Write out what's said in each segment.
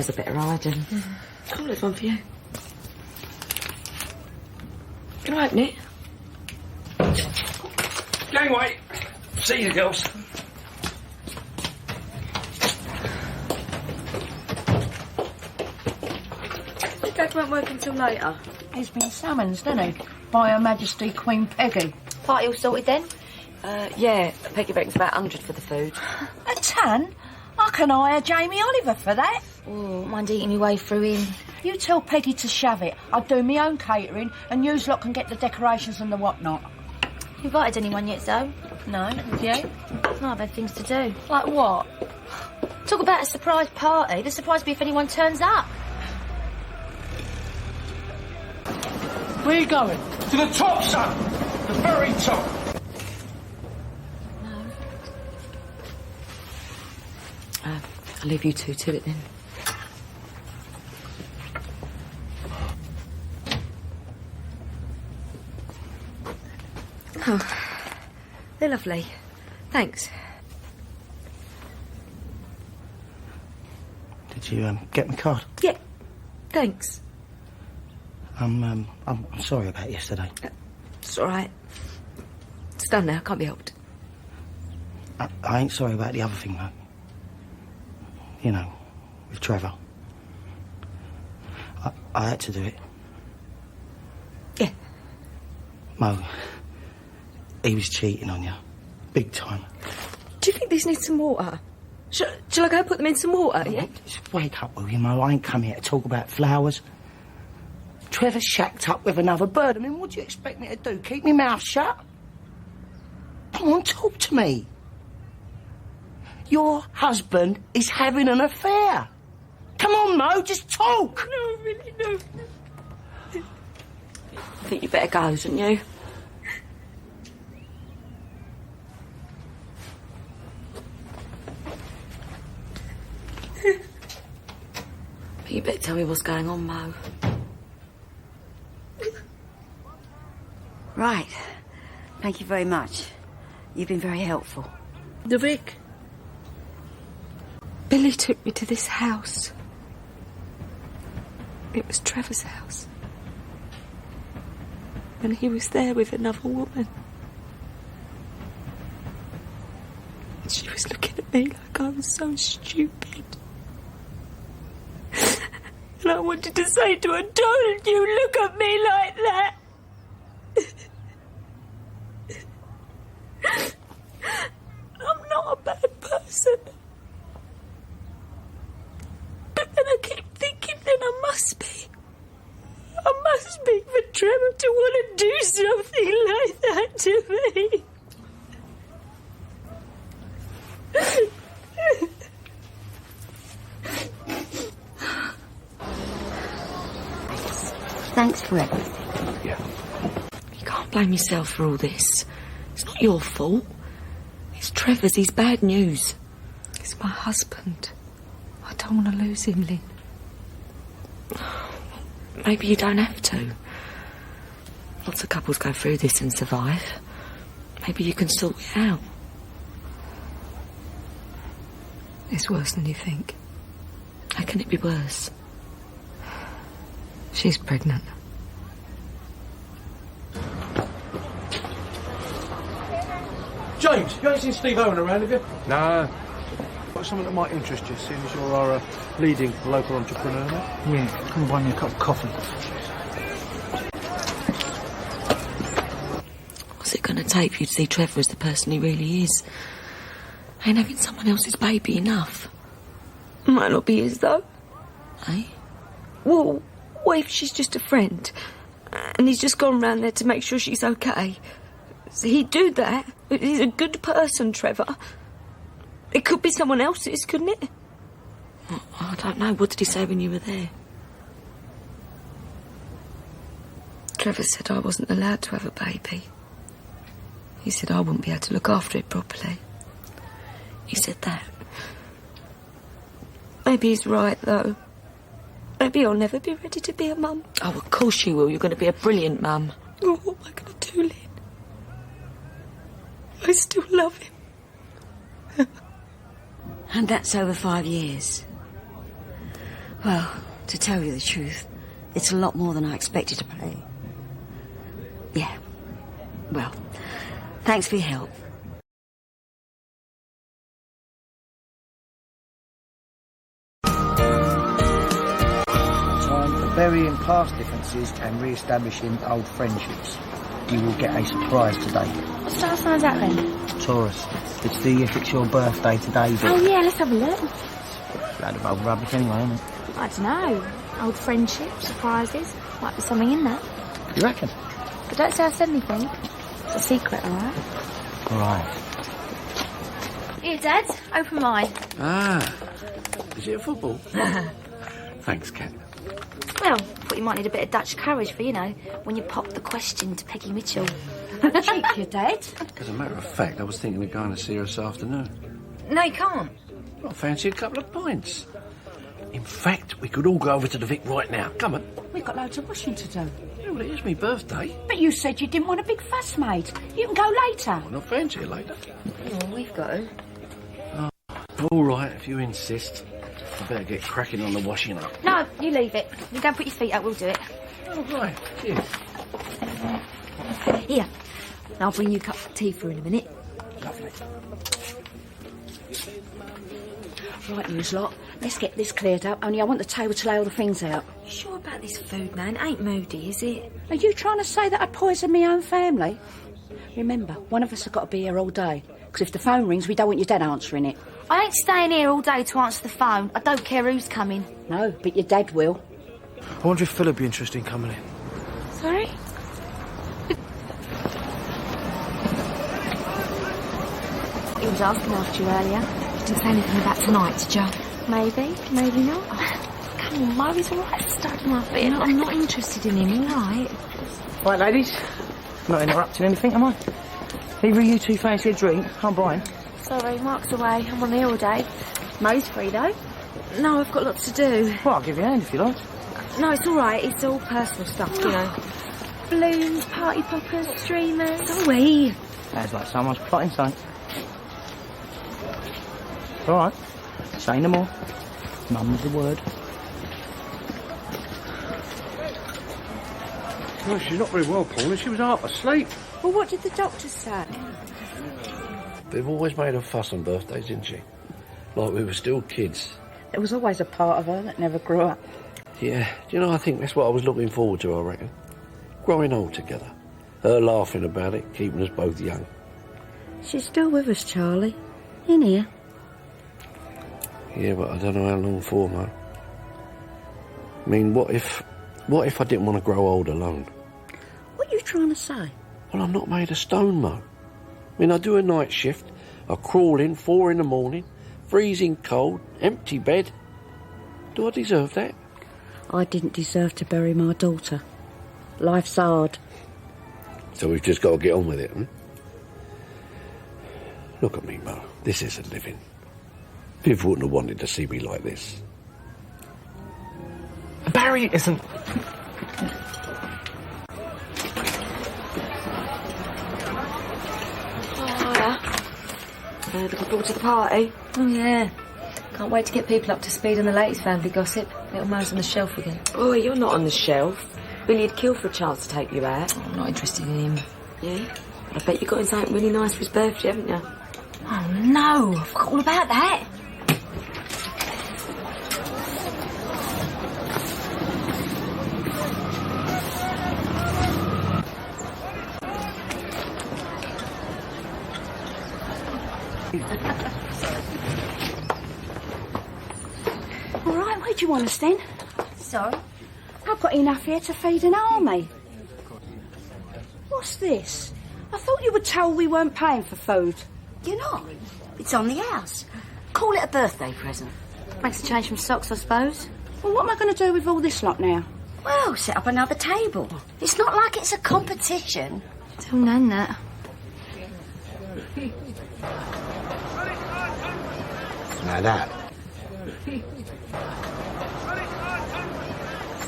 suppose I better hide them. I'll leave one for you. Can I open it? Gangway! See you, girls. Your dad won't work until later. He's been summoned, hasn't he? By Her Majesty Queen Peggy. Party all sorted then? Yeah, Peggy reckons about 100 for the food. A ton? I can hire Jamie Oliver for that. Oh, mind eating my way through him. You tell Peggy to shove it. I'll do my own catering and yous lot can get the decorations and the whatnot. You invited anyone yet, Zoe? No, have you? No, I've had things to do. Like what? Talk about a surprise party. The surprise will be if anyone turns up. Where are you going? To the top, son! The very top! I'll leave you two to it then. Oh, they're lovely. Thanks. Did you get my card? Yeah, thanks. I'm sorry about yesterday. It's all right. It's done now, can't be helped. I ain't sorry about the other thing, though. You know, with Trevor. I had to do it. Yeah. Mo, he was cheating on you. Big time. Do you think these need some water? Shall I go put them in some water, yeah? Just wake up, will you, Mo? I ain't come here to talk about flowers. Trevor's shacked up with another bird. I mean, what do you expect me to do? Keep my mouth shut? Come on, talk to me. Your husband is having an affair. Come on, Mo, just talk. No, really, no. I think you better go, shouldn't you? But you better tell me what's going on, Mo. Right. Thank you very much. You've been very helpful. The Vic. Billy took me to this house. It was Trevor's house. And he was there with another woman. And she was looking at me like I was so stupid. And I wanted to say to her, don't you look at me like that. I'm not a bad person. But then I keep thinking then I must be for Trevor to want to do something like that to me. Thanks for everything. Yeah. You can't blame yourself for all this. It's not your fault. It's Trevor's. He's bad news. He's my husband. I don't want to lose him, Lynn. Maybe you don't have to. Lots of couples go through this and survive. Maybe you can sort it out. It's worse than you think. How can it be worse? She's pregnant. James, you ain't seen Steve Owen around, have you? No. Got something that might interest you, seeing as you're our leading local entrepreneur now. Yeah, come buy me a cup of coffee. What's it going to take for you to see Trevor as the person he really is? Ain't having someone else's baby enough? Might not be his, though. Eh? Well, what if she's just a friend? And he's just gone round there to make sure she's okay? So he'd do that. He's a good person, Trevor. It could be someone else's, couldn't it? I don't know. What did he say when you were there? Trevor said I wasn't allowed to have a baby. He said I wouldn't be able to look after it properly. He said that. Maybe he's right, though. Maybe I'll never be ready to be a mum. Oh, of course you will. You're going to be a brilliant mum. Oh, what am I going to do, Lynn? I still love him. And that's over 5 years. Well, to tell you the truth, it's a lot more than I expected to pay. Yeah. Well, thanks for your help. Time for burying past differences and re-establishing old friendships. You will get a surprise today. What star sign's that then? Taurus, it's your birthday today, but... Oh, yeah, let's have a look. Load of old rubbish anyway, isn't it? I don't know. Old friendships, surprises. Might be something in that. You reckon? But don't say I said anything. It's a secret, all right? All right. Here, Dad. Open mine. Ah. Is it a football? Thanks, Ken. Well, thought you might need a bit of Dutch courage for, when you pop the question to Peggy Mitchell. Cheek, you Dad. As a matter of fact, I was thinking of going to see her this afternoon. No, you can't. I fancy a couple of pints. In fact, we could all go over to the Vic right now. Come on. We've got loads of washing to do. Yeah, well, it is my birthday. But you said you didn't want a big fuss, mate. You can go later. I'm not fancy it later. Well, we've got to. All right, if you insist. I better get cracking on the washing up. No, you leave it. You go and put your feet up, we'll do it. All right, cheers. Here, I'll bring you a cup of tea for in a minute. Lovely. Right, you lot. Let's get this cleared up. Only I want the table to lay all the things out. You sure about this food, man? Ain't moody, is it? Are you trying to say that I poisoned my own family? Remember, one of us has got to be here all day. Because if the phone rings, we don't want your dad answering it. I ain't staying here all day to answer the phone. I don't care who's coming. No, but your dad will. I wonder if Phil would be interested in coming in. Sorry? He was asking after you earlier. You didn't say anything about tonight, did you? Maybe, maybe not. Come on, Mo, he's all right starting my feet. I'm not interested in him, all right? Right, ladies. Not interrupting anything, am I? Either of you two fancy a drink? I'm buying. Sorry, Mark's away. I'm on here all day. Mo's free, though. No, I've got lots to do. Well, I'll give you a hand if you like. No, it's all right. It's all personal stuff, Balloons, party poppers, streamers. Sorry. Sounds like someone's plotting something. All right. Say no more. Mum's the word. Well, she's not very well, Paul, and she was half asleep. Well, what did the doctor say? They've always made a fuss on birthdays, didn't she? Like we were still kids. There was always a part of her that never grew up. Yeah, do you know, I think that's what I was looking forward to, I reckon. Growing old together. Her laughing about it, keeping us both young. She's still with us, Charlie. In here. Yeah, but I don't know how long for, Mo. I mean, what if I didn't want to grow old alone? What are you trying to say? Well, I'm not made of stone, Mo. I mean, I do a night shift, I crawl in 4 a.m, freezing cold, empty bed. Do I deserve that? I didn't deserve to bury my daughter. Life's hard. So we've just got to get on with it, hmm? Look at me, Mo. This isn't living. Viv wouldn't have wanted to see me like this. Barry isn't... Looking forward to the party. Oh, yeah. Can't wait to get people up to speed on the latest family gossip. Little Mo's on the shelf again. Oh, you're not on the shelf. Billy'd kill for a chance to take you out. I'm not interested in him. Yeah? I bet you got him something really nice for his birthday, haven't you? Oh, no. I forgot all about that. All right, where do you want us then? Sorry? I've got enough here to feed an army. What's this? I thought you were told we weren't paying for food. You're not. It's on the house. Call it a birthday present. Makes a change from socks, I suppose. Well, what am I going to do with all this lot now? Well, set up another table. It's not like it's a competition. Tell Nan that.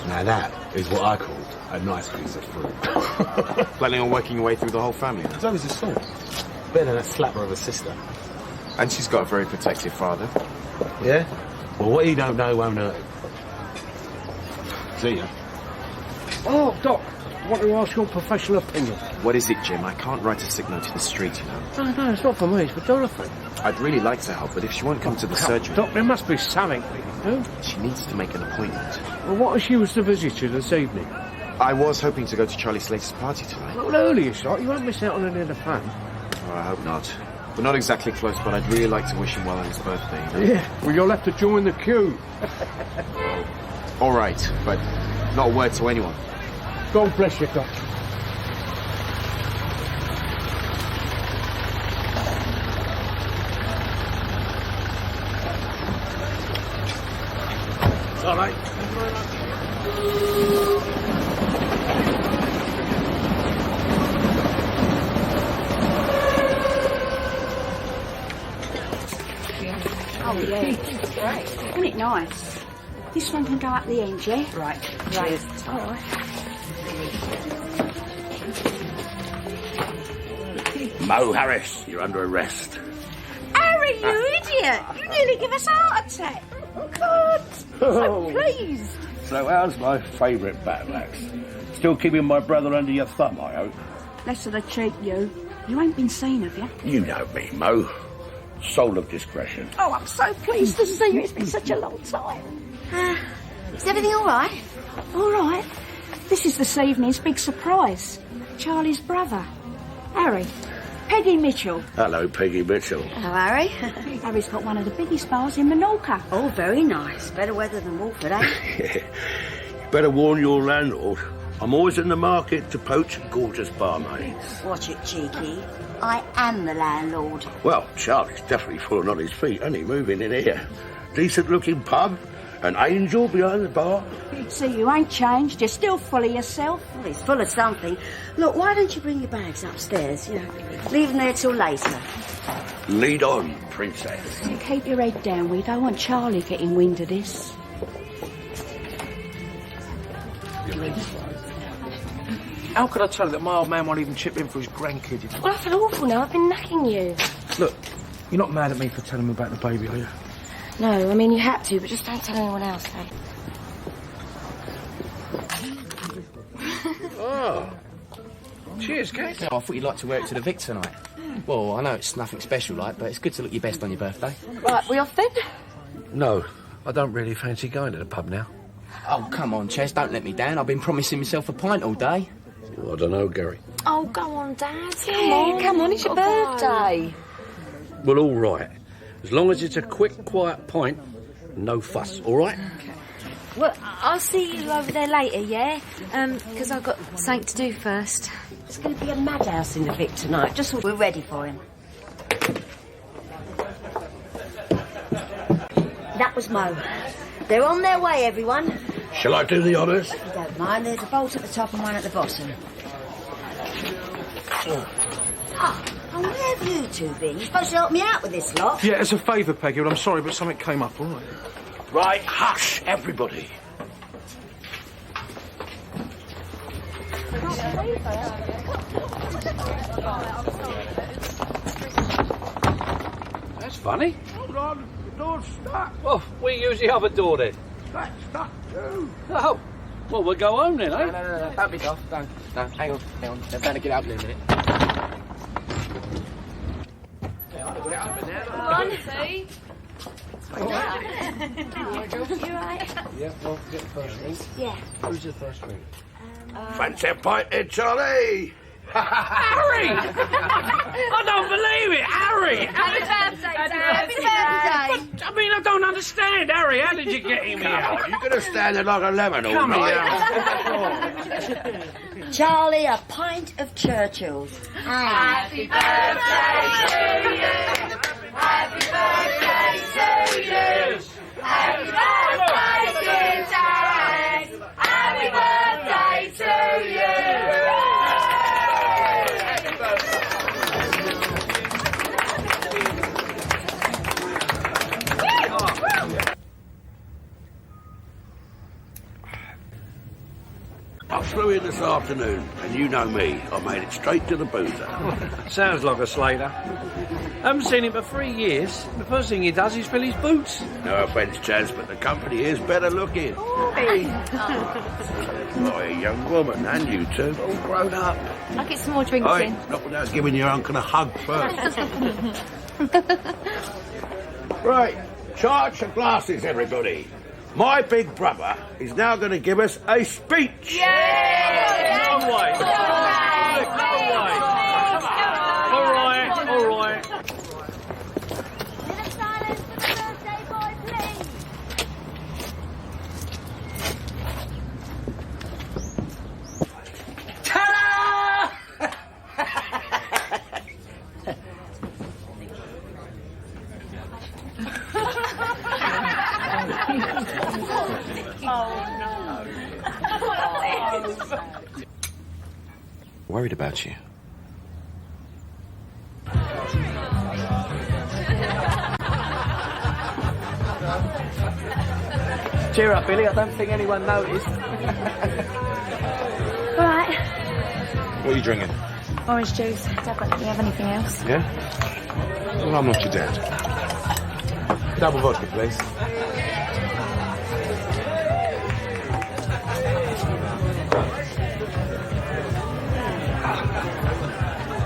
Now that is what I call a nice piece of fruit. Planning on working your way through the whole family? It's always a sort. Better than a slapper of a sister. And she's got a very protective father. Yeah? Well, what he don't know won't hurt him. See ya. Oh, Doc, I want to ask your professional opinion. What is it, Jim? I can't write a sick note to the street, you know. No, it's not for me, it's for Dorothy. I'd really like to help, but if she won't come to the surgery... Doc, there must be something we can do. She needs to make an appointment. Well, what if she was to visit you this evening? I was hoping to go to Charlie Slater's party tonight. Well, earlier, shot. You won't miss out on any of the fun. Oh, I hope not. We're not exactly close, but I'd really like to wish him well on his birthday, you know? Yeah, well, you'll have to join the queue. All right, but not a word to anyone. God bless you, Doc. All right. Oh, yeah. Great. Isn't it nice? This one can go up the end, yeah? Right. Cheers. All right. Mo Harris, you're under arrest. Harry, you idiot! You nearly give us a heart attack. Oh, God. So pleased. So how's my favourite battle axe? Still keeping my brother under your thumb, I hope? Less of the cheek, you. You ain't been seen, have you? You know me, Mo. Soul of discretion. Oh, I'm so pleased to see you. It's been such a long time. Is everything all right? All right. This is this evening's big surprise. Charlie's brother, Harry. Peggy Mitchell. Hello, Peggy Mitchell. Hello, Harry. Harry's got one of the biggest bars in Menorca. Oh, very nice. Better weather than Wolford, eh? You better warn your landlord. I'm always in the market to poach gorgeous barmaids. Watch it, cheeky. I am the landlord. Well, Charlie's definitely fallen on his feet, hasn't he, moving in here? Decent-looking pub, an angel behind the bar. See, you ain't changed. You're still full of yourself. Well, he's full of something. Look, why don't you bring your bags upstairs, you know? Leave them there till later. Lead on, princess. You keep your head down. We don't want Charlie getting wind of this. How could I tell her that my old man won't even chip in for his grandkid? Well, I feel awful now. I've been knacking you. Look, you're not mad at me for telling me about the baby, are you? No, I mean, you had to, but just don't tell anyone else, eh? Oh. Cheers, Kate. Oh, I thought you'd like to wear it to the Vic tonight. Well, I know it's nothing special, like, but it's good to look your best on your birthday. Right, we off then? No, I don't really fancy going to the pub now. Oh, come on, Ches, don't let me down. I've been promising myself a pint all day. Well, I don't know, Gary. Oh, go on, Dad. Come on, it's your birthday. Well, all right. As long as it's a quick, quiet pint, no fuss, all right? Okay. Well, I'll see you over there later, yeah? Because I've got something to do first. It's going to be a madhouse in the Vic tonight, just so we're ready for him. That was Mo. They're on their way, everyone. Shall I do the honours? If you don't mind, there's a bolt at the top and one at the bottom. Oh, where have you two been? You're supposed to help me out with this lot. Yeah, it's a favour, Peggy, but I'm sorry, but something came up, all right? Right, hush, everybody. That's funny. Hold on, the door's stuck. Well, we use the other door then. That's stuck too. Oh, well, we'll go home then, eh? No, don't be daft. Don't. Hang on. They're going to get out in a minute. Honestly. Oh. You right? Yeah, well, get the first ring. Yeah. Who's the first ring? Fancy a pint there, Charlie? Harry! I don't believe it, Harry! Happy birthday, Dad. Happy birthday. But, I mean, I don't understand, Harry. How did you get him here? You're going to stand there like a lemon all Come night. Charlie, a pint of Churchill's. Happy birthday to you. Happy birthday to you. Happy birthday, dear Dad. Happy birthday to you. I flew in this afternoon, and you know me. I made it straight to the boozer. Sounds like a Slater. Haven't seen him for 3 years. The first thing he does is fill his boots. No offence, Chaz, but the company is better looking. Hey. Oh, a young woman, and you two, all grown up. I'll get some more drinks Oi, in. not without giving your uncle a hug first. Right, charge your glasses, everybody. My big brother is now going to give us a speech. Yay! No way. All right. Silence for the birthday boy, please. Worried about you. Cheer up, Billy. I don't think anyone noticed. All right. What are you drinking? Orange juice. Dad, do you have anything else? Yeah? Well, I'm not your dad. Double vodka, please.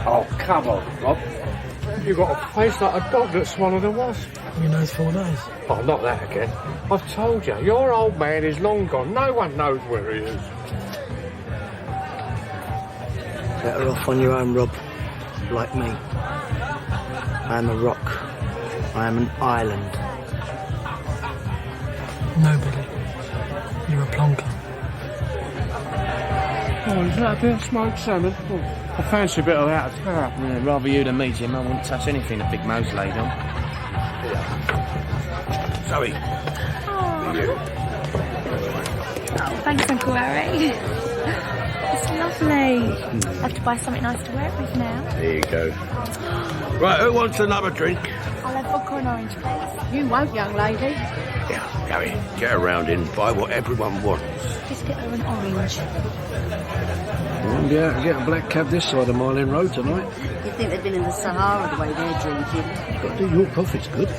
Oh, come on, Rob. You've got a face like a dog that swallowed a wasp. You know 4 days. Oh, not that again. I've told you, your old man is long gone. No one knows where he is. Better off on your own, Rob. Like me. I am a rock. I am an island. No, Billy. You're a plonker. Oh, is that a bit of smoked salmon? Oh, I fancy a bit of that. Yeah, rather you than me, Jim. I wouldn't touch anything that Big Mo's laid on. Zoe. Oh, thanks, Uncle Harry. It's lovely. I have to buy something nice to wear it with now. There you go. Right, who wants another drink? I'll have vodka and orange, please. You won't, young lady. Yeah, Gary, get around and buy what everyone wants. Just get her an orange. Won't be able to get a black cab this side of Mile End Road tonight. You think they've been in the Sahara the way they're drinking? Got to do your profits good.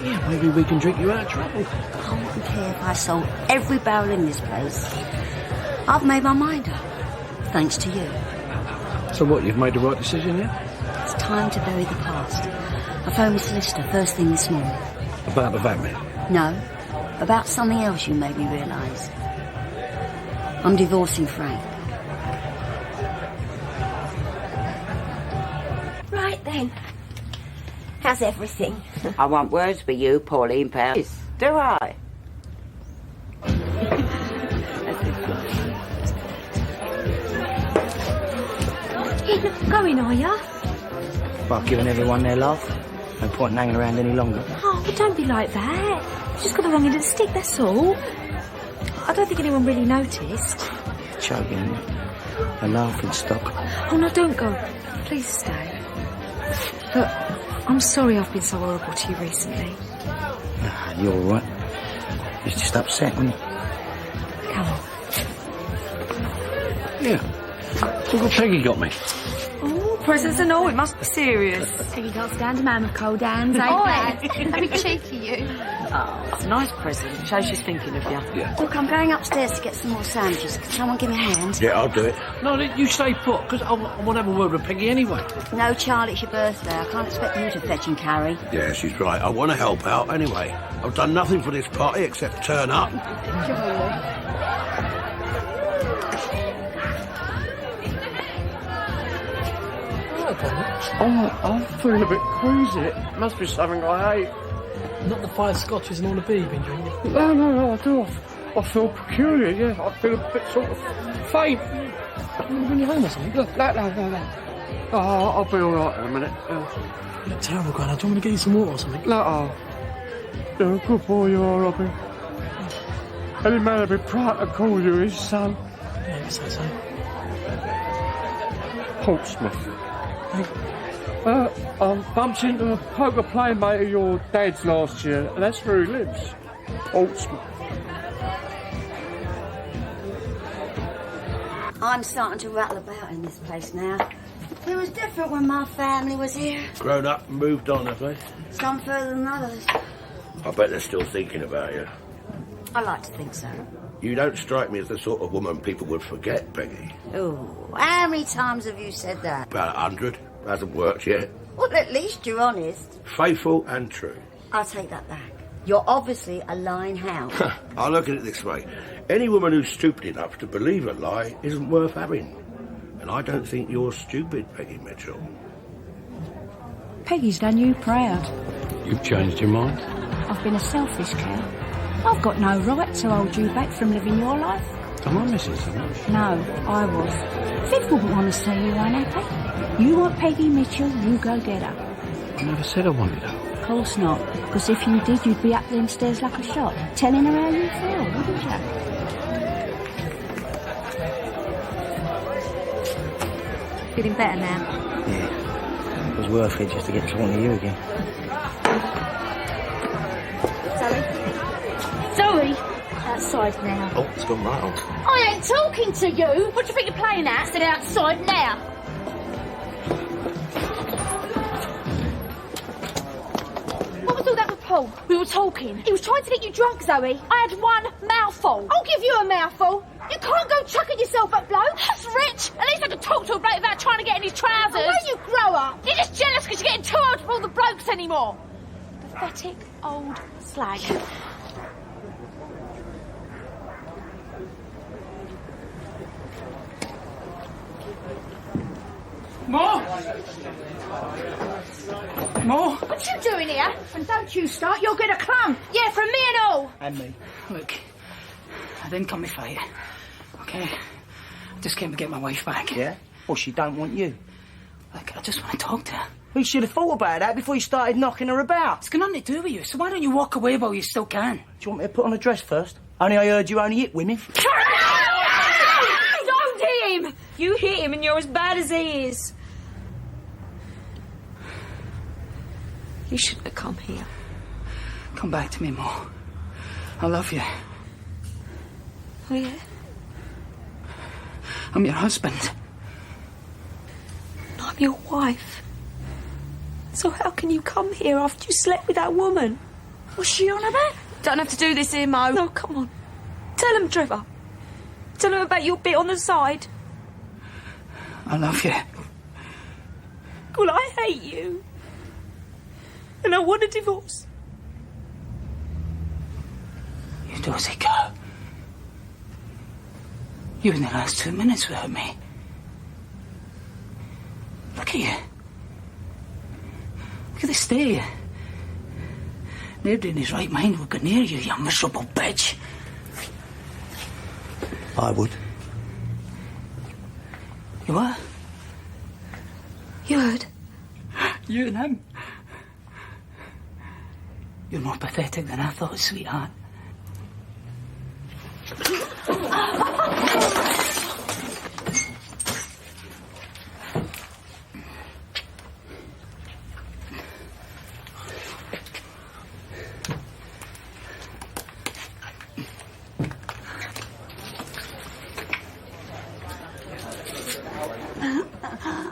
Yeah, maybe we can drink you out of trouble. I wouldn't care if I sold every barrel in this place. I've made my mind up. Thanks to you. So what, you've made the right decision, yeah? It's time to bury the past. I phoned my solicitor first thing this morning. About the VAT man? No, about something else you made me realise. I'm divorcing Frank. Right then. How's everything? I want words with you, Pauline Powers. Do I? You're not going, are ya? Well, giving everyone their love. No point in hanging around any longer. Oh, but don't be like that. You just got the wrong end of the stick, that's all. I don't think anyone really noticed. Choking. A laughing stock. Oh, no, don't go. Please stay. Look, I'm sorry I've been so horrible to you recently. Nah, you're all right. It's just upsetting. Come on. Yeah. Look what Peggy got me. Oh, presents and all, it must be serious. Peggy can't stand a man with cold hands, eh? Don't be cheeky, you. Oh, it's a nice present. Shows she's thinking of you. Yeah. Look, I'm going upstairs to get some more sandwiches. Can someone give me a hand? Yeah, I'll do it. No, you stay put, because I want to have a word with Peggy anyway. No, Charlie, it's your birthday. I can't expect you to fetch and carry. Yeah, she's right. I want to help out anyway. I've done nothing for this party except turn up. Oh, I'm feeling a bit queasy. It must be something I ate. Not the 5 scotches and all the beer you've been drinking. No, I do. I feel peculiar, yeah. I feel a bit sort of faint. You want to bring you home or something? No. Oh, I'll be all right in a minute. You look terrible, Grandad. Do you want me to get you some water or something? No, you're a good boy you are, Robbie. Any man would be proud to call you his son. Yeah, you say so. Portsmouth. I bumped into a poker playmate of your dad's last year, and that's where he lives. Portsmouth. I I'm starting to rattle about in this place now. It was different when my family was here. Grown up and moved on, have they? Some further than others. I bet they're still thinking about you. I like to think so. You don't strike me as the sort of woman people would forget, Peggy. Oh, how many times have you said that? About 100. Hasn't worked yet. Well, at least you're honest. Faithful and true. I'll take that back. You're obviously a lying hound. I'll look at it this way. Any woman who's stupid enough to believe a lie isn't worth having. And I don't think you're stupid, Peggy Mitchell. Peggy's done you proud. You've changed your mind? I've been a selfish cow. I've got no right to hold you back from living your life. Am I missing something? No, I was. Viv wouldn't want to see you unhappy. You want Peggy Mitchell, you go get her. I never said I wanted her. Of course not, because if you did, you'd be up them stairs like a shot, telling her how you feel, wouldn't you? Feeling better now? Yeah. It was worth it just to get talking to you again. Zoe? Outside now. Oh, it's gone right on. I ain't talking to you! What do you think you're playing at? Sit outside now! What was all that with Paul? We were talking. He was trying to get you drunk, Zoe. I had one mouthful. I'll give you a mouthful. You can't go chucking yourself at blokes. That's rich. At least I can talk to a bloke without trying to get in his trousers. Oh, when you grow up. You're just jealous because you're getting too old for all the blokes anymore. Pathetic old slag. More? More? What you doing here? And don't you start, you'll get a clump. Yeah, from me and all. And me. Look, I didn't come to fight. Okay? I just came to get my wife back. Yeah? Well, she don't want you. Look, I just want to talk to her. We should have thought about that before you started knocking her about. It's got nothing to do with you, so why don't you walk away while you still can? Do you want me to put on a dress first? Only I heard you only hit women. Don't hit him! You hit him and you're as bad as he is. You shouldn't have come here. Come back to me, Mo. I love you. Oh, yeah? I'm your husband. I'm your wife. So how can you come here after you slept with that woman? What's she on about? Don't have to do this here, Mo. No, come on. Tell him, Trevor. Tell him about your bit on the side. I love you. Well, I hate you. And I want a divorce. You do as they go. You in the last 2 minutes without me. Look at you. Look at this stare. Nobody in his right mind would go near you, you miserable bitch. I would. You what? You heard? You and him. You're more pathetic than I thought, sweetheart.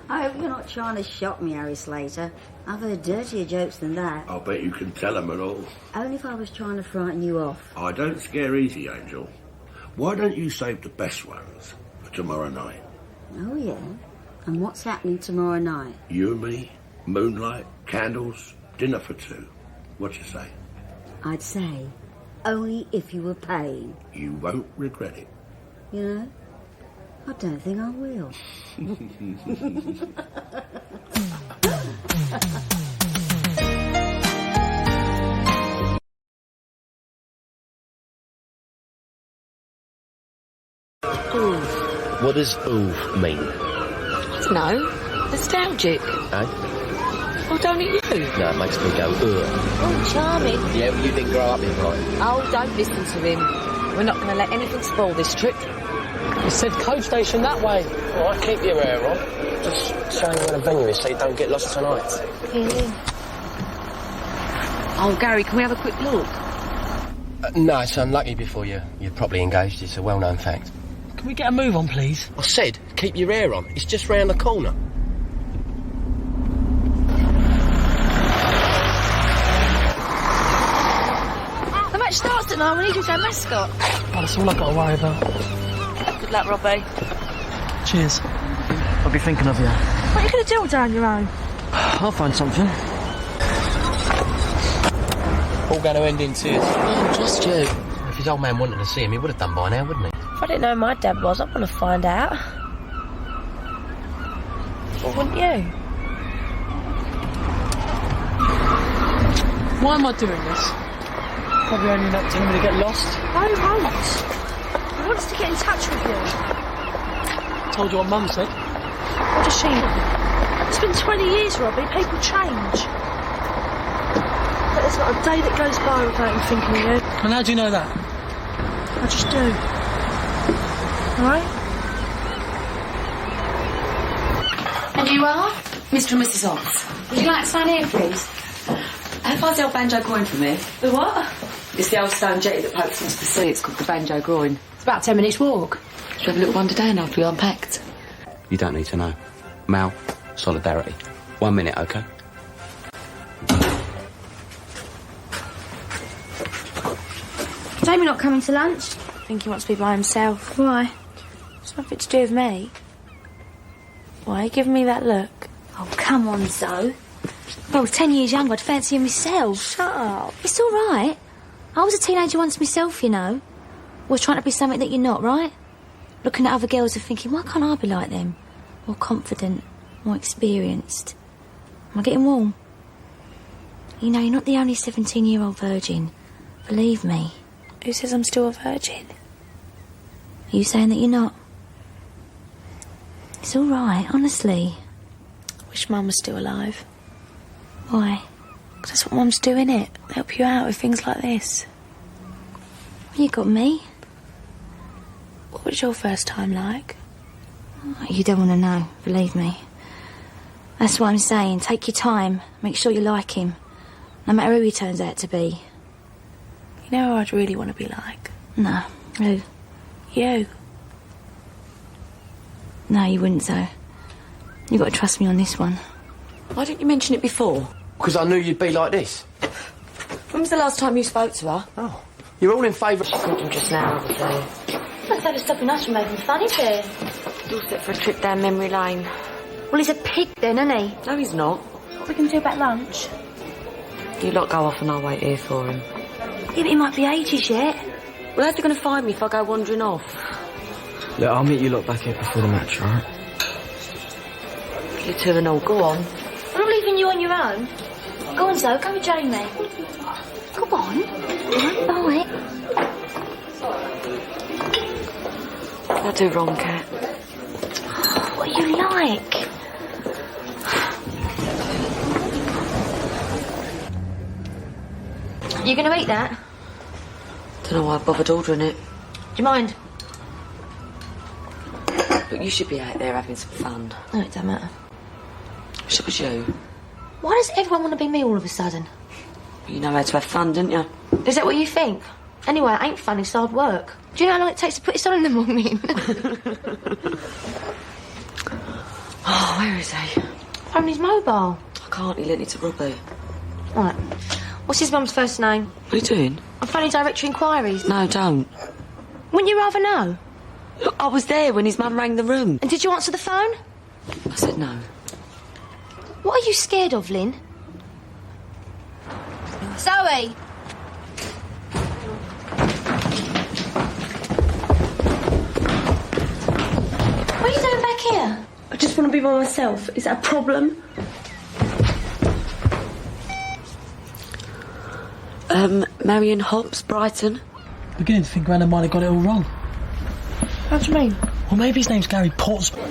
I hope you're not trying to shock me, Harry Slater. I've heard dirtier jokes than that. I'll bet you can tell them and all. Only if I was trying to frighten you off. I don't scare easy, Angel. Why don't you save the best ones for tomorrow night? Oh, yeah? And what's happening tomorrow night? You and me, moonlight, candles, dinner for two. What you say? I'd say, only if you were paying. You won't regret it. You know? I don't think I will. Oof. What does oof mean? I don't know. Nostalgic. Eh? Oh, don't it you? No, it makes me go, ugh. Oh, charming. Yeah, well, you didn't grow up in right. Oh, don't listen to him. We're not going to let anything spoil this trip. He said coach station that way. All right, keep your hair on. Just show me where the venue is so you don't get lost tonight. Yeah. Oh, Gary, can we have a quick look? No, it's unlucky before you're properly engaged. It's a well-known fact. Can we get a move on, please? I said, keep your hair on. It's just round the corner. The match starts at 9. We need you to go mascot. Oh, that's all I've got to worry about. Good luck, Robbie. Cheers. I'll be thinking of you. What are you going to do all day on your own? I'll find something. All going to end in tears. Oh, just you. If his old man wanted to see him, he would have done by now, wouldn't he? If I didn't know who my dad was, I'd want to find out. Well, wouldn't you? Why am I doing this? Probably only not telling me to get lost. I won't. He wants to get in touch with you. Told you what Mum said. What does she know? It's been 20 years, Robbie. People change. But there's not a day that goes by without him thinking of you. And how do you know that? I just do. Alright? And you are? Mr. and Mrs. Ox. Would you like to sign here, please? Have I the old banjo groin for me? The what? It's the old stone jetty that pokes into the sea. It's called the banjo groin. It's about 10 minutes walk. Should we have a little wander down after we unpacked? You don't need to know. Mal, solidarity. 1 minute, OK? Jamie not coming to lunch? I think he wants to be by himself. Why? It's nothing to do with me. Why are you giving me that look? Oh, come on, Zoe. If I was 10 years younger, I'd fancy you myself. Shut up. It's all right. I was a teenager once myself, you know. Was trying to be something that you're not, right? Looking at other girls and thinking, why can't I be like them? More confident, more experienced. Am I getting warm? You know, you're not the only 17-year-old virgin. Believe me. Who says I'm still a virgin? Are you saying that you're not? It's all right, honestly. Wish Mum was still alive. Why? 'Cause that's what Mum's do, innit? Help you out with things like this. You got me. What was your first time like? You don't want to know, believe me. That's what I'm saying. Take your time. Make sure you like him. No matter who he turns out to be. You know who I'd really want to be like? No. Who? You. No, you wouldn't, Zoe. You've got to trust me on this one. Why didn't you mention it before? Because I knew you'd be like this. When was the last time you spoke to her? Oh. You're all in favour... She called him just now, obviously. That's that stopping us from having fun, is there? All set for a trip down memory lane. Well, he's a pig then, isn't he? No, he's not. What are we going to do about lunch? You lot go off and I'll wait here for him. Yeah, but he might be ages yet. Well, how's he going to find me if I go wandering off? Look, I'll meet you lot back here before the match, all right? You two and all, go on. I'm not leaving you on your own. Go on, Zoe, go with Jamie. Come on. Bye. What did I do wrong, Kat? What are you like? You going to eat that? Don't know why I bothered ordering it. Do you mind? Look, you should be out there having some fun. No, it don't matter. Wish it was you. Why does everyone want to be me all of a sudden? You know how to have fun, don't you? Is that what you think? Anyway, it ain't fun, it's hard work. Do you know how long it takes to put this on in the morning? Oh, where is he? On his mobile. I can't, he lent it to Robbie. Right. What's his mum's first name? What are you doing? I'm phoning directory inquiries. No, don't. Wouldn't you rather know? Look, I was there when his mum rang the room. And did you answer the phone? I said no. What are you scared of, Lynn? Zoe! What are you doing back here? I just want to be by myself. Is that a problem? Marion Hobbs, Brighton. Beginning to think Grandad might have got it all wrong. How do you mean? Well, maybe his name's Gary Portsmouth.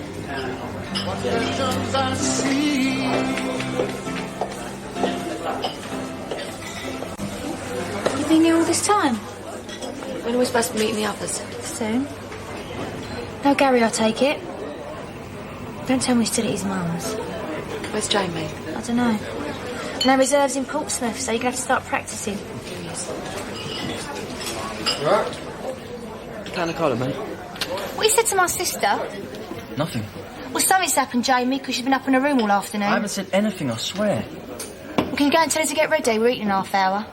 You've been here all this time? When are we supposed to be meeting the others? Soon. No Gary, I take it. Don't tell me he's still at his mum's. Where's Jamie? I don't know. No reserves in Portsmouth, so you're going to have to start practising. Right. Can of cola, mate. What you said to my sister? Nothing. Well, something's happened, Jamie, because she's been up in her room all afternoon. I haven't said anything, I swear. Well, can you go and tell her to get ready? We're eating in half hour.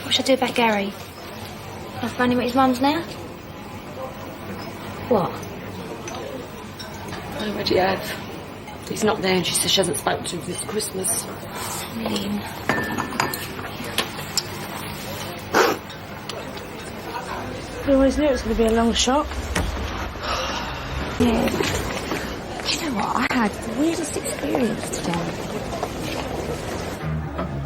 What should I do about Gary? I've found him at his mum's now? What? I already have. He's not there and she says she hasn't spoken to him this Christmas. Mean. We always knew it was going to be a long shot. Yeah. Do you know what? I had the weirdest experience today.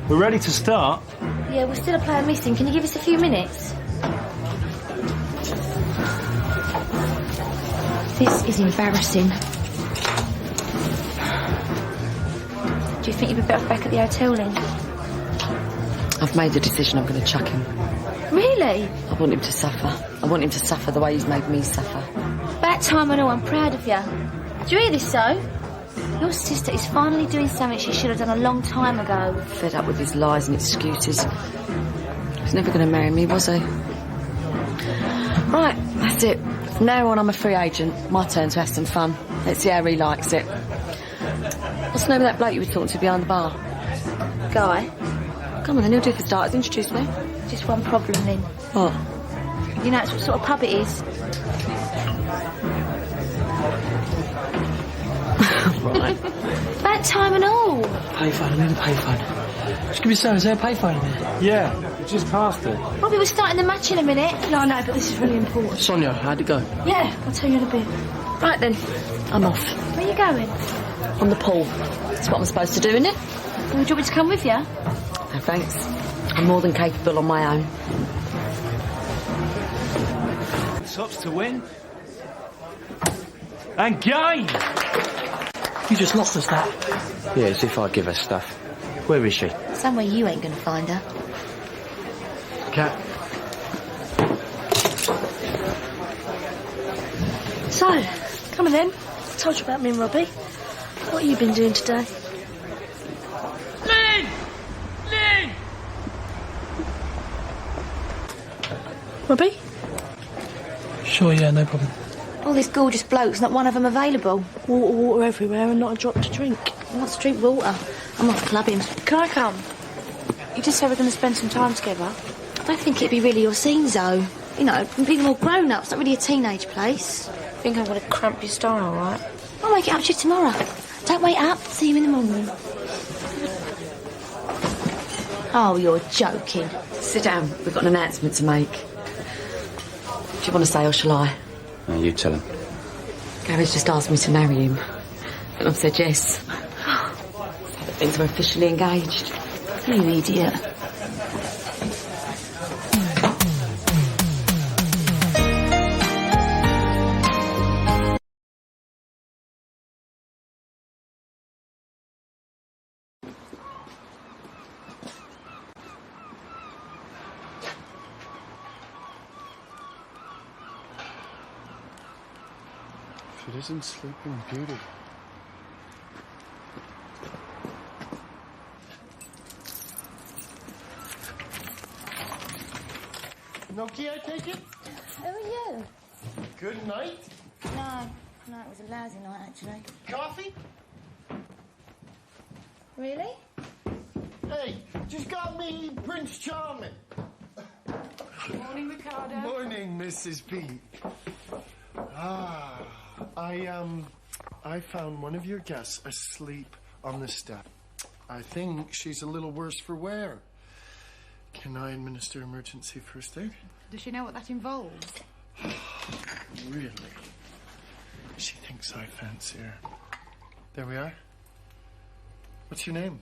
We're ready to start. Yeah, we're still a player missing. Can you give us a few minutes? This is embarrassing. Do you think you'd be better off back at the hotel then? I've made the decision I'm going to chuck him. Really? I want him to suffer. I want him to suffer the way he's made me suffer. About time I know. I'm proud of you. Do you hear this, though? Your sister is finally doing something she should have done a long time ago. Fed up with his lies and excuses. He's never going to marry me, was he? Right, that's it. From now on, I'm a free agent. My turn to have some fun. Let's see how he likes it. What's the name of that bloke you were talking to behind the bar? Guy? Come on, then he'll do for starters. Introduce me. Just one problem, then. What? You know, it's what sort of pub it is. Right. About time and all. Payphone, I need a payphone. Just give me is there a payphone in there? Yeah, we just passed it. Robbie, we're starting the match in a minute. No, no, but this is really important. Sonia, how'd it go? Yeah, I'll tell you in a bit. Right then, I'm off. Where are you going? On the pool. That's what I'm supposed to do, isn't it? Well, do you want me to come with you? No, thanks. I'm more than capable on my own. Tops to win. And game! You just lost us that. Yeah, as if I give her stuff. Where is she? Somewhere you ain't going to find her. Cat. So, come on then. I told you about me and Robbie. What have you been doing today? Lynn! Lynn! Robbie? Sure, yeah, no problem. All these gorgeous blokes, not one of them available. Water everywhere and not a drop to drink. Who wants to drink water? I'm off clubbing. Can I come? You just said we're going to spend some time together. I don't think it'd be really your scene, though. You know, being all grown up, it's not really a teenage place. I think I'm going to cramp your style, all right? I'll make it up to you tomorrow. Don't wait up. See you in the morning. Oh, you're joking. Sit down. We've got an announcement to make. Do you want to say or shall I? No, you tell him. Gary's just asked me to marry him. And I've said yes. So that means we're officially engaged. You idiot. It isn't Sleeping Beauty. No key, I take it? Who are you? Good night. No, it was a lousy night, actually. Coffee? Really? Hey, just got me Prince Charming. Morning, Ricardo. Morning, Mrs. P. I found one of your guests asleep on the step. I think she's a little worse for wear. Can I administer emergency first aid? Does she know what that involves? Really? She thinks I fancy her. There we are. What's your name?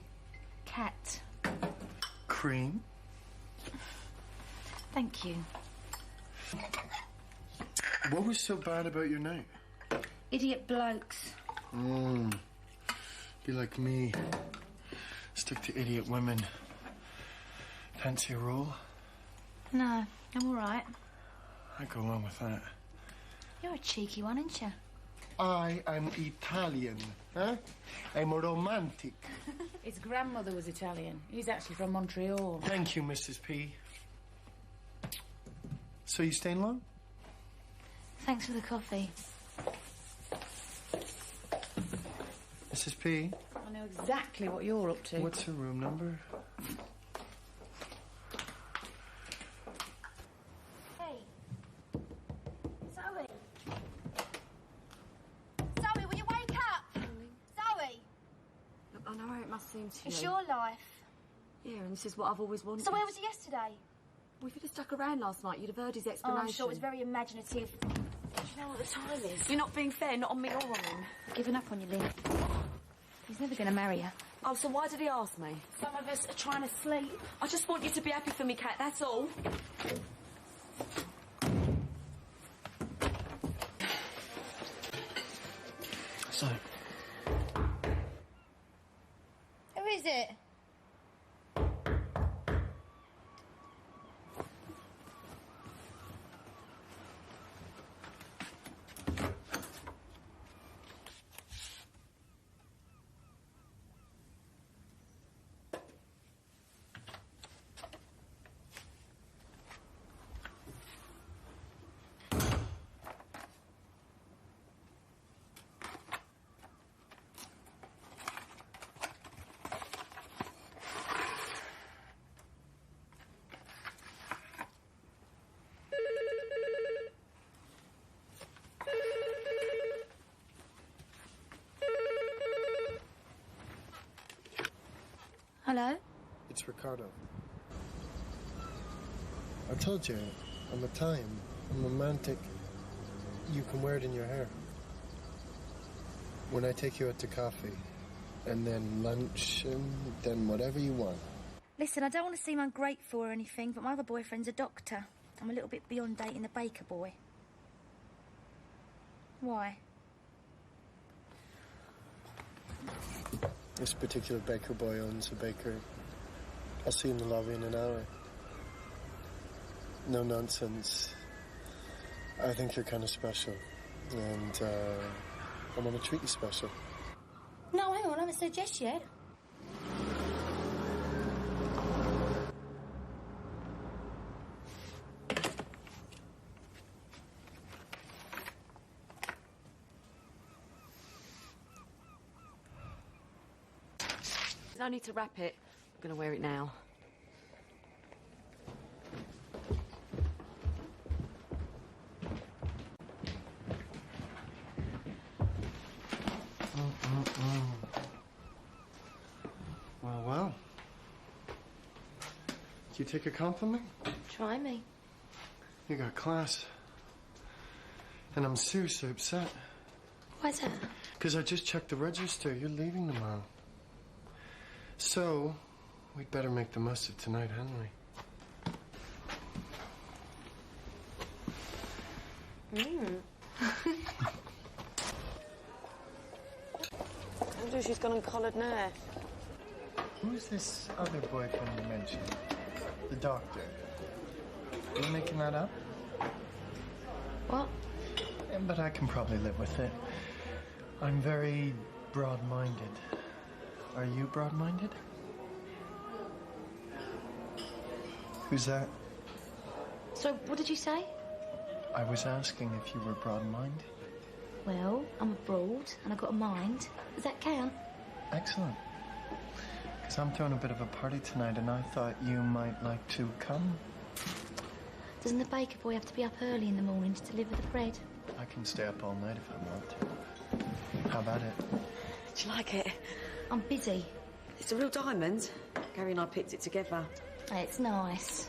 Cat. Cream. Thank you. What was so bad about your night? Idiot blokes. Be like me. Stick to idiot women. Fancy a roll? No, I'm all right. I go along with that. You're a cheeky one, aren't you? I am Italian, huh? I'm a romantic. His grandmother was Italian. He's actually from Montreal. Thank you, Mrs. P. So you staying long? Thanks for the coffee. Mrs. P, I know exactly what you're up to. what's her room number? Hey. Zoe. Zoe, will you wake up? Zoe. Look, I know how it must seem to you. It's your life. Yeah, and this is what I've always wanted. So where was he yesterday? Well, if you'd have stuck around last night, you'd have heard his Oh, explanation. I'm sure it was very imaginative. Do you know what the time is? You're not being fair, not on me or on him. Giving up on you, Lynn. He's never going to marry her. Oh, so why did he ask me? Some of us are trying to sleep. I just want you to be happy for me, Kat, that's all. So, Who is it? Hello? It's Ricardo. I told you, I'm Italian. I'm romantic. You can wear it in your hair. When I take you out to coffee, and then lunch, and then whatever you want. Listen, I don't want to seem ungrateful or anything, but my other boyfriend's a doctor. I'm a little bit beyond dating the baker boy. Why? This particular baker boy owns a bakery. I'll see you in the lobby in an hour. No nonsense. I think you're kind of special. And, I want to treat you special. No, hang on, I haven't said yes yet. No need to wrap it. I'm going to wear it now. Well. Do you take a compliment? Try me. You got class. And I'm seriously upset. Why's that? Because I just checked the register. You're leaving tomorrow. So, we'd better make the most of tonight, hadn't we? Told you she's gone and collared now. Who's this other boyfriend you mentioned? The doctor. Are you making that up? What? Yeah, but I can probably live with it. I'm very broad-minded. Are you broad-minded? Who's that? So, what did you say? I was asking if you were broad-minded. Well, I'm abroad and I've got a mind. Does that count? Excellent. Because I'm throwing a bit of a party tonight and I thought you might like to come. Doesn't the baker boy have to be up early in the morning to deliver the bread? I can stay up all night if I want. How about it? Do you like it? I'm busy. It's a real diamond. Gary and I picked it together. It's nice.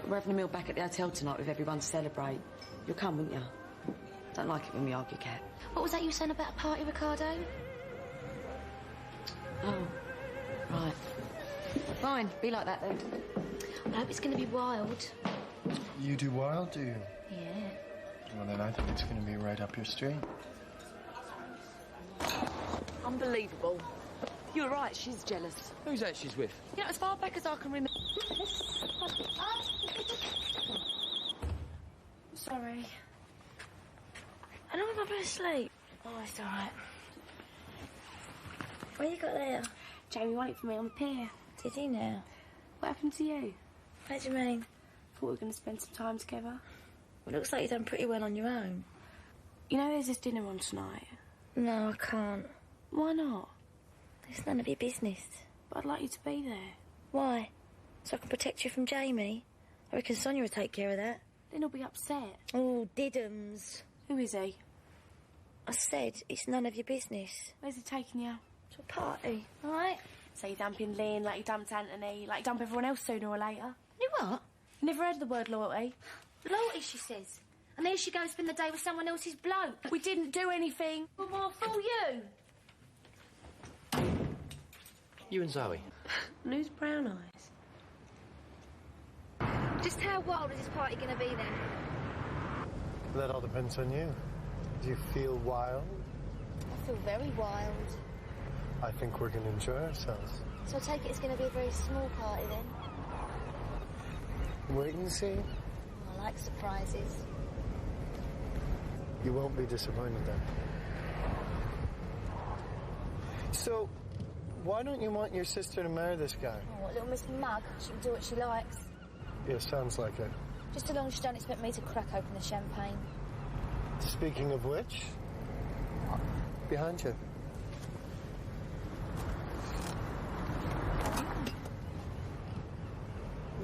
We're having a meal back at the hotel tonight with everyone to celebrate. You'll come, wouldn't you? Don't like it when we argue, Kat. What was that you were saying about a party, Ricardo? Oh, right. Fine, be like that then. I hope it's going to be wild. You do wild, do you? Yeah. Well, then I think it's going to be right up your street. Unbelievable. You're right, she's jealous. Who's that she's with? You know, as far back as I can remember... Sorry. I don't want to go to sleep. Oh, it's all right. What you got there? Jamie waited for me on the pier. Did he now? What happened to you? What do you mean? Thought we were going to spend some time together. Well, it looks like you've done pretty well on your own. You know there's this dinner on tonight? No, I can't. Why not? It's none of your business. But I'd like you to be there. Why? So I can protect you from Jamie? I reckon Sonia will take care of that. Then he'll be upset. Oh, diddums. Who is he? I said it's none of your business. Where's he taking you? To a party, all right? So you dumping Lynn like you dumped Anthony, like you dump everyone else sooner or later. You what? You never heard of the word loyalty? Loyalty, she says. And there she goes spend the day with someone else's bloke. We didn't do anything. Well, I'll fool you. You and Zoe. Who's brown eyes? Just how wild is this party going to be then? That all depends on you. Do you feel wild? I feel very wild. I think we're going to enjoy ourselves. So I take it it's going to be a very small party then? Wait and see. I like surprises. You won't be disappointed then. So, why don't you want your sister to marry this guy? Oh, what little Miss Mug. She can do what she likes. Yeah, sounds like it. Just as long as she don't expect me to crack open the champagne. Speaking of which, behind you.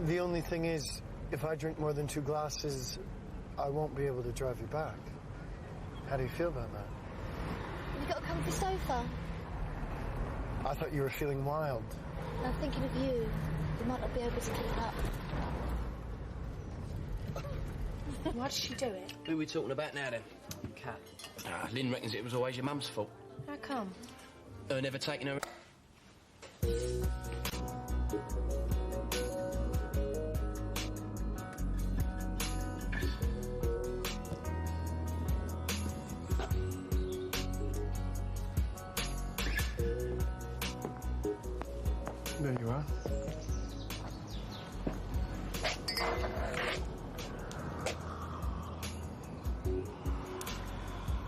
The only thing is, if I drink more than 2 glasses, I won't be able to drive you back. How do you feel about that? Have you got a comfy sofa? I thought you were feeling wild. And I'm thinking of you. You might not be able to keep up. Why did she do it? Who are we talking about now, then? Cat. Lynn reckons it was always your mum's fault. How come? Her never taking her... There you are.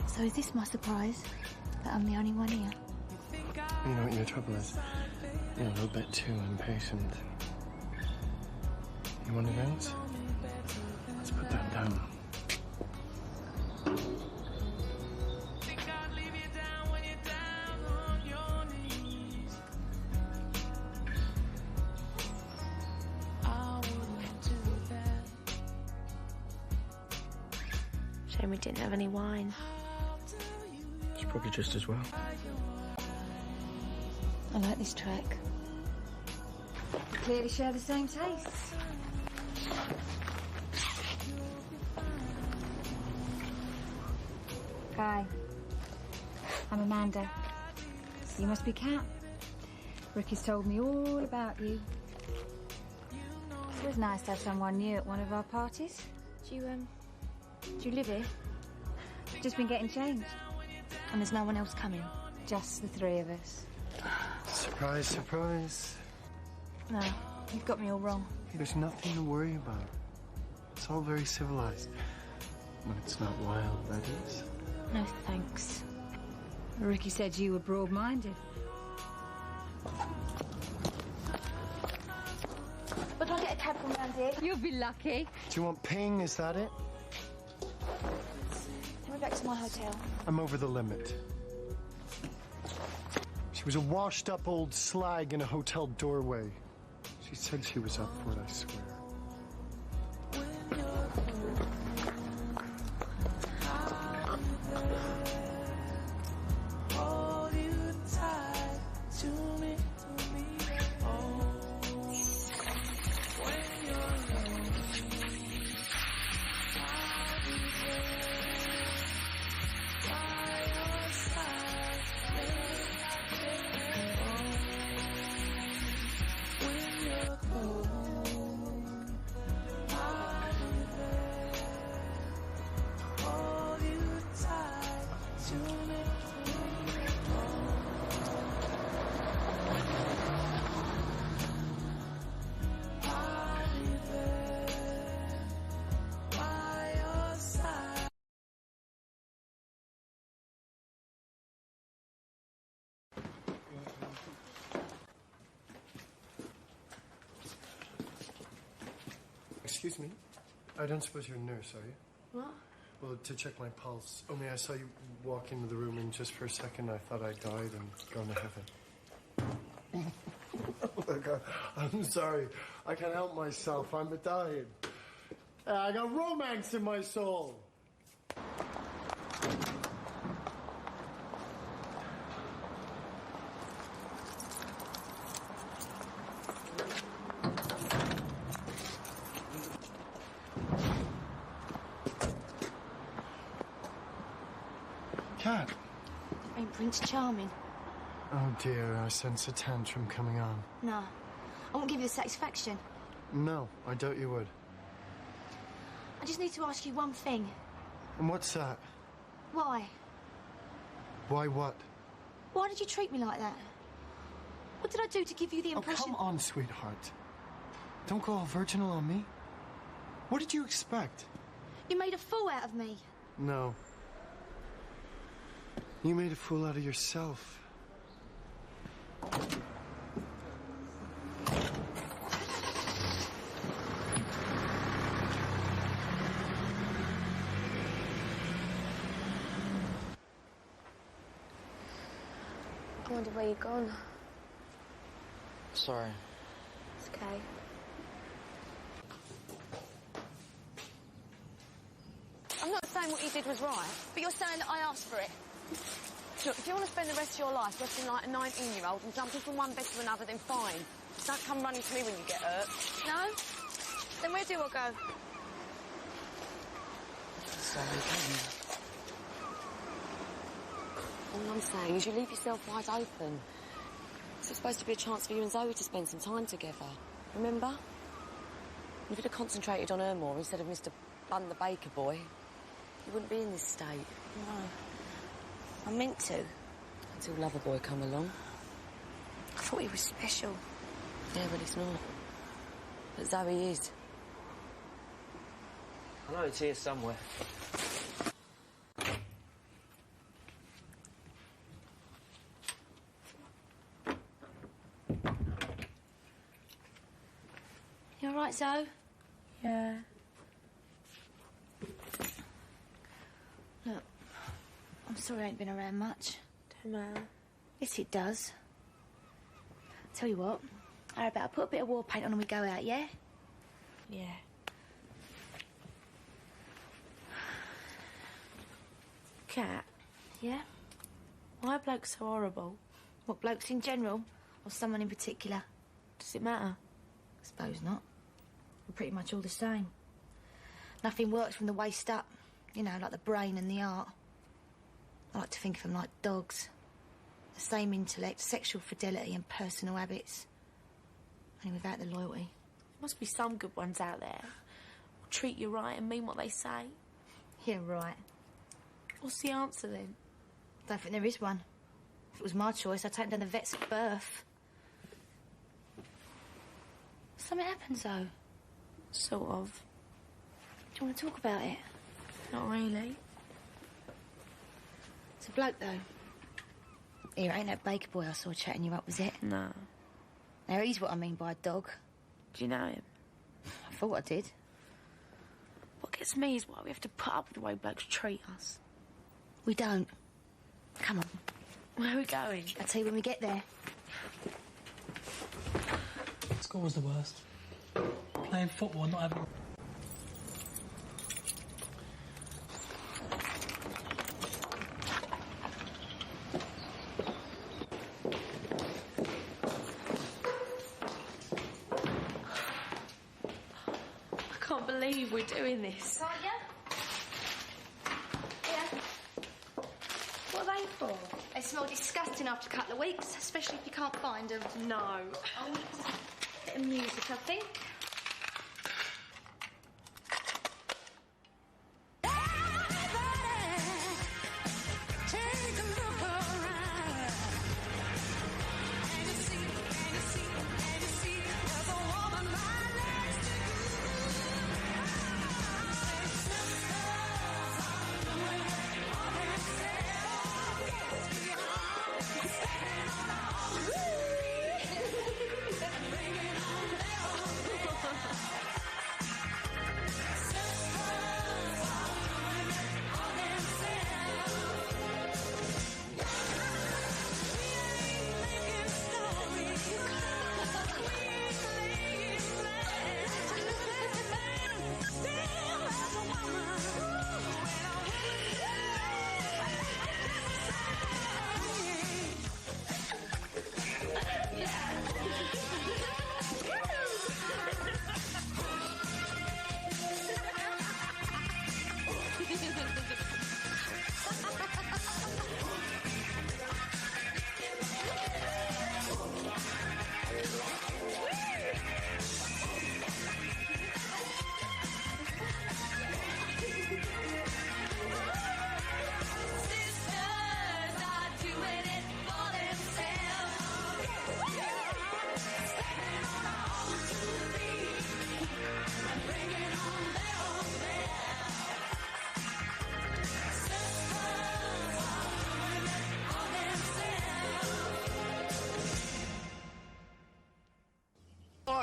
So is this my surprise? That I'm the only one here? You know what your trouble is? You're a little bit too impatient. You want to dance? Let's put that down. Shame we didn't have any wine. It's probably just as well. I like this track. We clearly share the same tastes. Hi. I'm Amanda. You must be Kat. Ricky's told me all about you. It was nice to have someone new at one of our parties. Do you live here? Just been getting changed. And there's no one else coming? Just the 3 of us. Surprise, surprise. No, you've got me all wrong. There's nothing to worry about. It's all very civilized. When it's not wild, that is. No, thanks. Ricky said you were broad-minded. But do I get a cab from around here? You'll be lucky. Do you want ping? Is that it? Take me back to my hotel. I'm over the limit. She was a washed-up old slag in a hotel doorway. She said she was up for it, I swear. Excuse me. I don't suppose you're a nurse, are you? What? Well, to check my pulse. Only I saw you walk into the room, and just for a second I thought I died and gone to heaven. Look, I'm sorry. I can't help myself. I'm dying. I got romance in my soul. Cat. Ain't Prince Charming? Oh dear, I sense a tantrum coming on. No. I won't give you the satisfaction. No, I doubt you would. I just need to ask you one thing. And what's that? Why? Why what? Why did you treat me like that? What did I do to give you the impression... Oh, come on, sweetheart. Don't go all virginal on me. What did you expect? You made a fool out of me. No. You made a fool out of yourself. I wonder where you've gone. Sorry. It's okay. I'm not saying what you did was right, but you're saying that I asked for it. Look, if you want to spend the rest of your life looking like a 19-year-old and jumping from one bed to another, then fine. Just don't come running to me when you get hurt. No? Then where do I go? Sorry, all I'm saying is you leave yourself wide open. It's supposed to be a chance for you and Zoe to spend some time together. Remember? If you'd have concentrated on her more instead of Mr. Bun the baker boy, you wouldn't be in this state. No. I meant to. Until Loverboy come along. I thought he was special. Yeah, well, he's not. But Zoe is. I know it's here somewhere. You all right, Zoe? Yeah. Look, I'm sorry I ain't been around much. Don't matter. Yes, it does. Tell you what, how about I put a bit of war paint on and we go out, yeah? Yeah. Cat. Yeah? Why are blokes so horrible? What, blokes in general? Or someone in particular? Does it matter? I suppose not. We're pretty much all the same. Nothing works from the waist up. You know, like the brain and the heart. I like to think of them like dogs. The same intellect, sexual fidelity and personal habits. Only without the loyalty. There must be some good ones out there. Who'll treat you right and mean what they say. Yeah, right. What's the answer then? Don't think there is one. If it was my choice, I'd take them down the vet's at birth. Something happened, though. Sort of. Do you want to talk about it? Not really. It's a bloke, though. Here, ain't that baker boy I saw chatting you up, was it? No. Now, he's what I mean by a dog. Do you know him? I thought I did. What gets me is why we have to put up with the way blokes treat us. We don't. Come on. Where are we going? I'll tell you when we get there. School was the worst. Playing football, not having... I can't believe we're doing this. Can't you? Yeah. What are they for? They smell disgusting after a couple of weeks, especially if you can't find them. No. Oh, a bit of music, I think.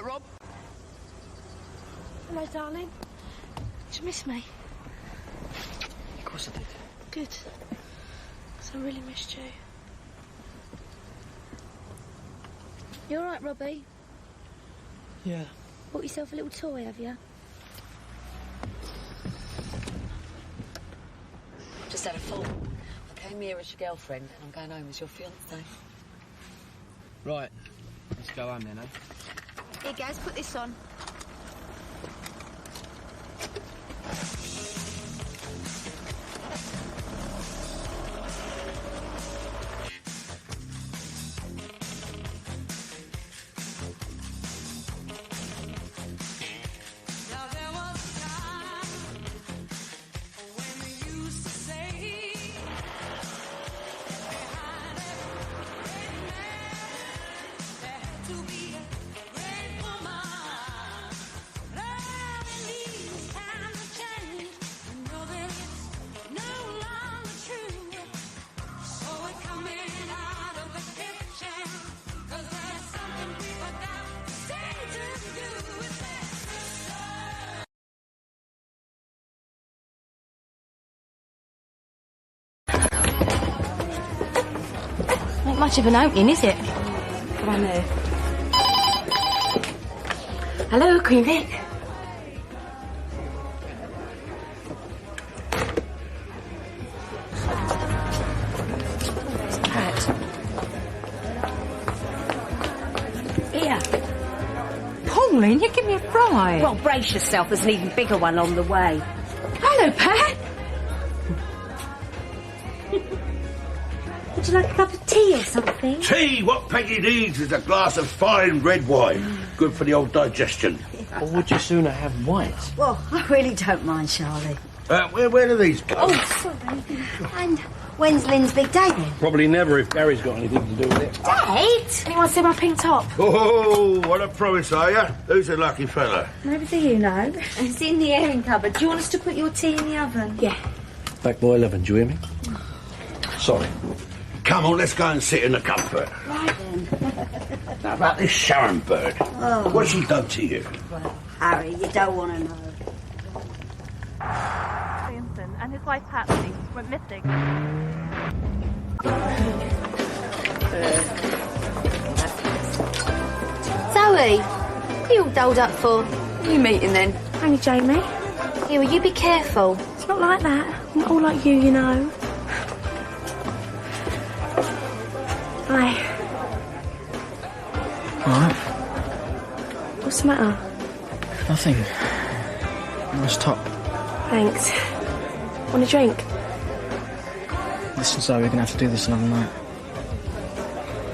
right, Rob? Hello, darling. Did you miss me? Of course I did. Good. 'Cause I really missed you. You all right, Robbie? Yeah. Bought yourself a little toy, have you? Just had a fall. I came here as your girlfriend and I'm going home as your fiancée. Right. Let's go home then, eh? Here, guys, put this on. Not much of an opening, is it? Come on there. Hello, Queen Vic. Pat. Here. Pauline, you give me a fright. Well, brace yourself. There's an even bigger one on the way. Hello, Pat. Would you like a cup of tea or something? Tea! What Peggy needs is a glass of fine red wine. Good for the old digestion. Or would you sooner have white? Well, I really don't mind, Charlie. Where do these go? Oh, sorry. And when's Lynn's big day then? Probably never if Gary's got anything to do with it. Date? Anyone see my pink top? Oh, what a promise, are you? Who's the lucky fella? Maybe do you know? It's in the airing cupboard. Do you want us to put your tea in the oven? Yeah. Back by 11, do you hear me? Sorry. Come on, let's go and sit in the comfort. Right then. Now, about this Sharon bird. Oh. What's she done to you? Well, Harry, you don't want to know. Cranston and his wife Patsy went missing. Zoe, what are you all dolled up for? Who are you meeting then? Only Jamie. Here, will you be careful? It's not like that. I'm not all like you know. Hi. Alright. What's the matter? Nothing. Nice top. Thanks. Want a drink? Listen, Zoe, we're gonna have to do this another night.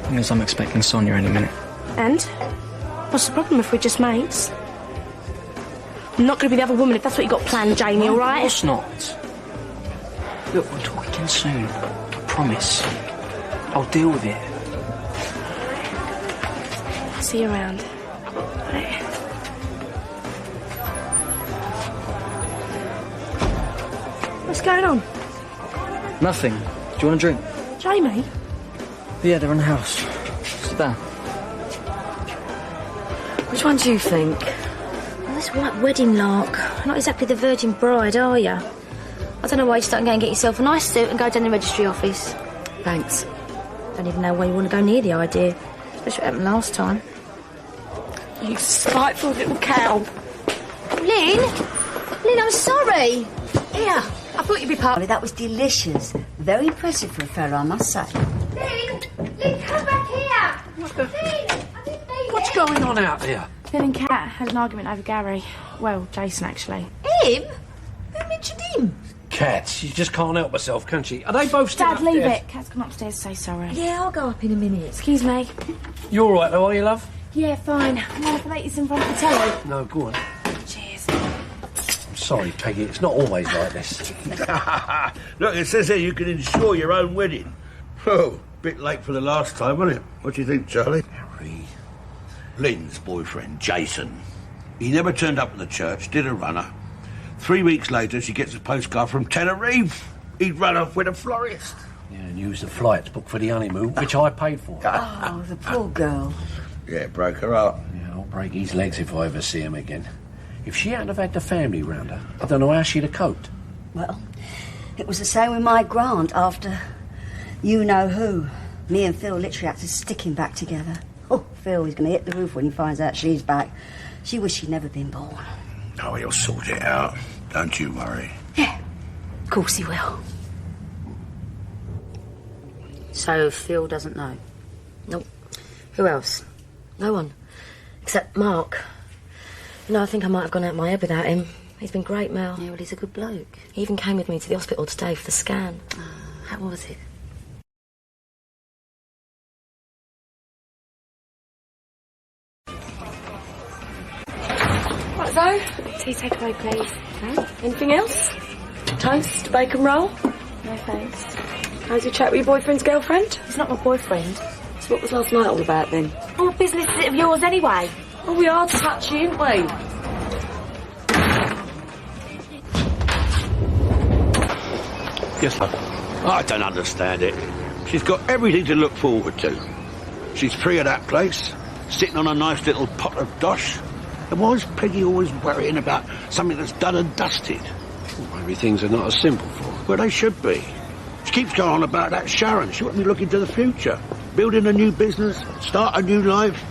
Because I'm expecting Sonia any minute. And? What's the problem if we're just mates? I'm not going to be the other woman if that's what you got planned, Jamie, all right? Of course not. Look, we'll talk again soon. I promise. I'll deal with it. I'll see you around. Right. What's going on? Nothing. Do you want a drink? Jamie? Yeah, they're in the house. Sit down. Which one do you think? Well, this white wedding lark. Not exactly the virgin bride, are you? I don't know why you start and go and get yourself a nice suit and go down the registry office. Thanks. Don't even know why you want to go near the idea. Especially what happened last time. You spiteful little cow. Lynn? Lynn, I'm sorry. Here, I thought you'd be part of it. That was delicious. Very impressive for a fella, I must say. Lynn! Lynn, come back here! What the... Lynn! What's going on out there? Lynn and Kat had an argument over Gary. Well, Jason, actually. Him? Who mentioned him? Cat, she just can't help herself, can she? Are they both still Dad, leave upstairs? it. Kat's gone upstairs to say sorry. Yeah, I'll go up in a minute. Excuse me. You all right, though, are you, love? Yeah, fine. Mind if I make this in front of the telly? No, go on. Cheers. I'm sorry, Peggy, it's not always like this. Look, it says here you can insure your own wedding. Oh, bit late for the last time, wasn't it? What do you think, Charlie? Harry. Lynn's boyfriend, Jason. He never turned up at the church, did a runner. 3 weeks later, she gets a postcard from Tenerife. He'd run off with a florist. Yeah, and used the flights booked for the honeymoon, which I paid for. Oh, the poor girl. Yeah, broke her heart. Yeah, I'll break his legs if I ever see him again. If she hadn't have had the family round her, I don't know how she'd have coped. Well, it was the same with my Grant after you-know-who. Me and Phil literally had to stick him back together. Oh, Phil, he's going to hit the roof when he finds out she's back. She wished she'd never been born. Oh, he'll sort it out. Don't you worry. Yeah, of course he will. So Phil doesn't know? Nope. Who else? No one. Except Mark. You know, I think I might have gone out my head without him. He's been great, Mel. Yeah, well, he's a good bloke. He even came with me to the hospital today for the scan. How was it? Right, Zoe. Tea takeaway, please. Okay. Anything else? Toast, bacon roll? No thanks. How's your chat with your boyfriend's girlfriend? He's not my boyfriend. So what was last night all about then? What business is it of yours anyway? Well, we are touchy, aren't we? Yes, love. I don't understand it. She's got everything to look forward to. She's free of that place, sitting on a nice little pot of dosh. And why is Peggy always worrying about something that's done and dusted? Well, maybe things are not as simple for her. Well, they should be. She keeps going on about that Sharon. She wants me looking to the future. Building a new business, start a new life.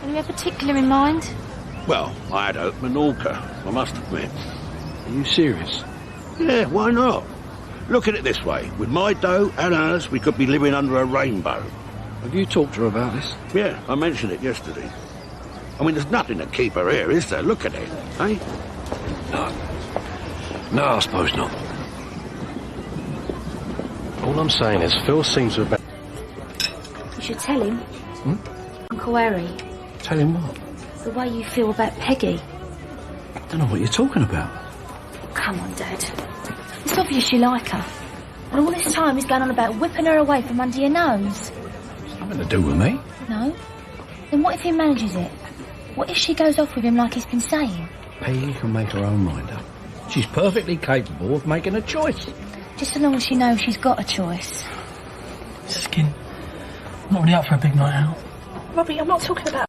Any particular in mind? Well, I had hope Menorca, I must admit. Are you serious? Yeah, why not? Look at it this way. With my dough and hers, we could be living under a rainbow. Have you talked to her about this? Yeah, I mentioned it yesterday. I mean, there's nothing to keep her here, is there? Look at it, eh? No, I suppose not. All I'm saying is Phil seems to have... You should tell him. Uncle Harry, Tell him what? the way you feel about Peggy. I don't know what you're talking about. Come on, Dad. It's obvious you like her. And all this time he's going on about whipping her away from under your nose. Nothing to do with me. No? Then what if he manages it? What if she goes off with him like he's been saying? Peggy can make her own mind up. She's perfectly capable of making a choice. Just so long as she knows she's got a choice. Skin. I'm not really up for a big night out. Robbie, I'm not talking about...